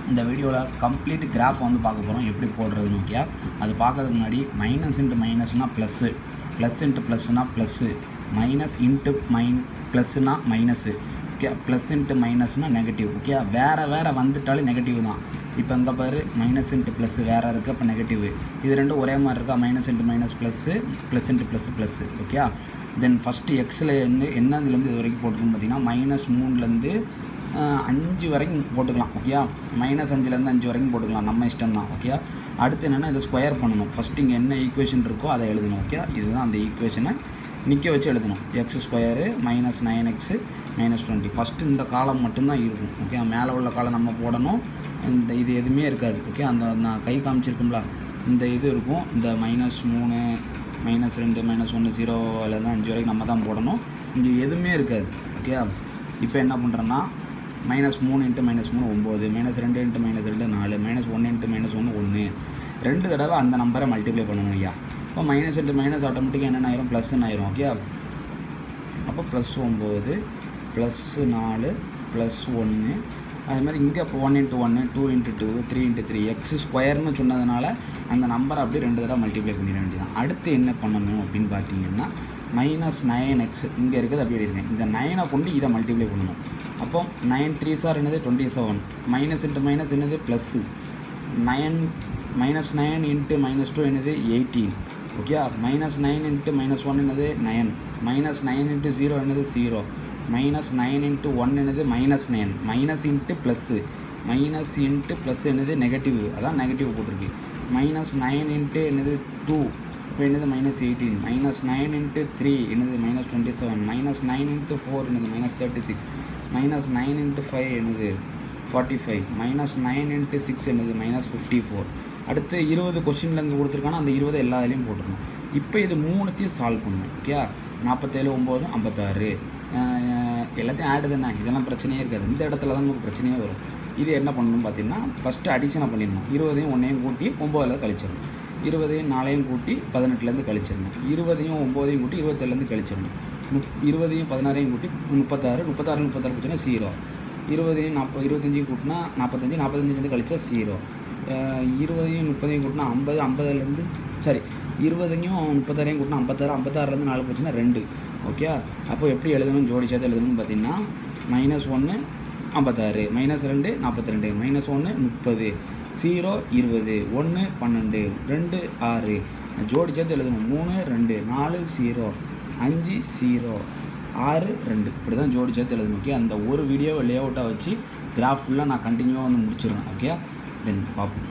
இந்த வீடியோவில் complete graph வந்து பார்க்க போகிறோம், எப்படி போடுறதுன்னு. ஓகே, அது பார்க்கறதுக்கு முன்னாடி மைனஸ் இன்ட்டு மைனஸ்னால் ப்ளஸ்ஸு, ப்ளஸ் இன்ட்டு ப்ளஸ்னால் ப்ளஸ்ஸு, மைனஸ் இன்ட்டு ப்ளஸ்ஸுனா மைனஸு. ஓகே, ப்ளஸ் இன்ட்டு மைனஸ்னால் நெகட்டிவ். ஓகே, வேறு வந்துட்டாலே நெகட்டிவ் தான். இப்போ இங்கே பாரு, மைனஸ் இன்ட்டு ப்ளஸ்ஸு வேறு இருக்குது, அப்போ நெகட்டிவ். இது ரெண்டும் ஒரே மாதிரி இருக்கா, minus into minus plus, plus into plus. Okay, தென் ஃபஸ்ட்டு எக்ஸில் என்னதுலேருந்து இது வரைக்கும் போட்டுக்கணும் பார்த்தீங்கன்னா, மைனஸ் 3லேருந்து 5 வரைக்கும் போட்டுக்கலாம். ஓகே, மைனஸ் 5லேருந்து 5 வரைக்கும் போட்டுக்கலாம், நம்ம இஷ்டம் தான். ஓகே, அடுத்து என்னென்னா இதை ஸ்கொயர் பண்ணணும். ஃபஸ்ட்டு இங்கே என்ன ஈக்குவேஷன் இருக்கோ அதை எழுதணும். ஓகே, இதுதான் அந்த ஈக்குவேஷனை நிற்க வச்சு எழுதணும். X square minus 9x minus 20. First இந்த காலம் மட்டும்தான் இருக்கும். ஓகே, மேலே உள்ள காலம் நம்ம போடணும், இந்த இது எதுவுமே இருக்காது. ஓகே, அந்த நான் கை காமிச்சிருக்கோம்ல, இந்த இது இருக்கும். இந்த -3 -2 -1 0லேருந்து 5 வரைக்கும் நம்ம தான் போடணும். இங்கே எதுவுமே இருக்காது. ஓகே, இப்போ என்ன பண்ணுறேன்னா, -3 × -3 9, -2 × -2 4, -1 × -1 1. 2 தடவை அந்த நம்பரை மல்டிப்ளை பண்ணணும் ஐயா. இப்போ மைனஸ் இன்ட்டு மைனஸ் ஆட்டோமேட்டிக்காக என்னென்ன ஆயிரும், ப்ளஸ்ன்னு ஆயிரும். ஓகே, அப்போ +9 +4 +1. அது மாதிரி இங்கே இப்போ 1 × 1 2 × 2 3 × 3 எக்ஸ் ஸ்கொயர்னு சொன்னதுனால அந்த நம்பரை அப்படியே 2 தடவை மல்டிப்ளை பண்ணிட வேண்டியதான். அடுத்து என்ன பண்ணணும் அப்படின்னு பார்த்தீங்கன்னா, -9x இங்கே இருக்குது அப்படியே இருக்கேன். இந்த 9 கொண்டு இதை மல்டிப்ளை பண்ணணும். அப்போ 9 3s என்னது 27, மைனஸ் இன்ட்டு மைனஸ் என்னது ப்ளஸ்ஸு, 9 -9 × -2 என்னது 18. ஓகே, -9 × -1 என்னது 9, -9 × 0 என்னது 0, -9 × 1 என்னது -9, minus into plus, minus into plus என்னது நெகட்டிவ், அதான் நெகட்டிவ் போட்டிருக்கு. -9 இன்ட்டு என்னது 2, இப்போ என்னது -18, -9 × 3 என்னது -27, -9 × 4 என்னது -36, -9 × 5 என்னது 45, -9 × 6 என்னது -54. அடுத்து 20 கொஸ்டினில் இங்கே கொடுத்துருக்கானா அந்த 20 எல்லா இதுலேயும் போட்டுருணும். இப்போ இது 3த்தையும் சால்வ் பண்ணணும். ஓகே, 47 9 56 எல்லாத்தையும் ஆடு தானே, இதெல்லாம் பிரச்சனையே இருக்காது. இந்த இடத்துல தான் நமக்கு பிரச்சனையே வரும். இது என்ன பண்ணணும் பார்த்தீங்கன்னா, ஃபஸ்ட்டு அடிஷனை பண்ணிடணும். 20யும் 1யும் கூட்டி 9ல் கழிச்சிடணும், 20யும் 4யும் கூட்டி 18லேருந்து கழிச்சிடணும், 20யும் 9யும் கூட்டி 27லேருந்து கழிச்சிடணும், 20யும் 16யும் கூட்டி 36, 36 போச்சுன்னா 0, 20யும் 25யும் கூட்டினா 45, 45லேருந்து கழிச்சா 0, 20யும் 30யும் கூட்டினா 50, 50லேருந்து 20யும் 36யும் கூட்டினா 56, 56லேருந்து 4 போச்சுன்னா 2. ஓகே, அப்போ எப்படி எழுதணும், ஜோடி சேர்த்து எழுதணும்னு பார்த்தீங்கன்னா, -1 56, -2 42, -1 30, 0 20, 1 12, 2 6. ஜோடி சேர்த்து எழுதணும். 3 2 4 0 5 0 6 2. இப்படி தான் ஜோடி சேர்த்து எழுதணும். ஓகே, அந்த ஒரு வீடியோவை லே அவுட்டாக வச்சு கிராஃப் ஃபுல்லாக நான் கண்டினியூவாக வந்து முடிச்சிடுறேன். ஓகே, தென் பார்ப்போம்.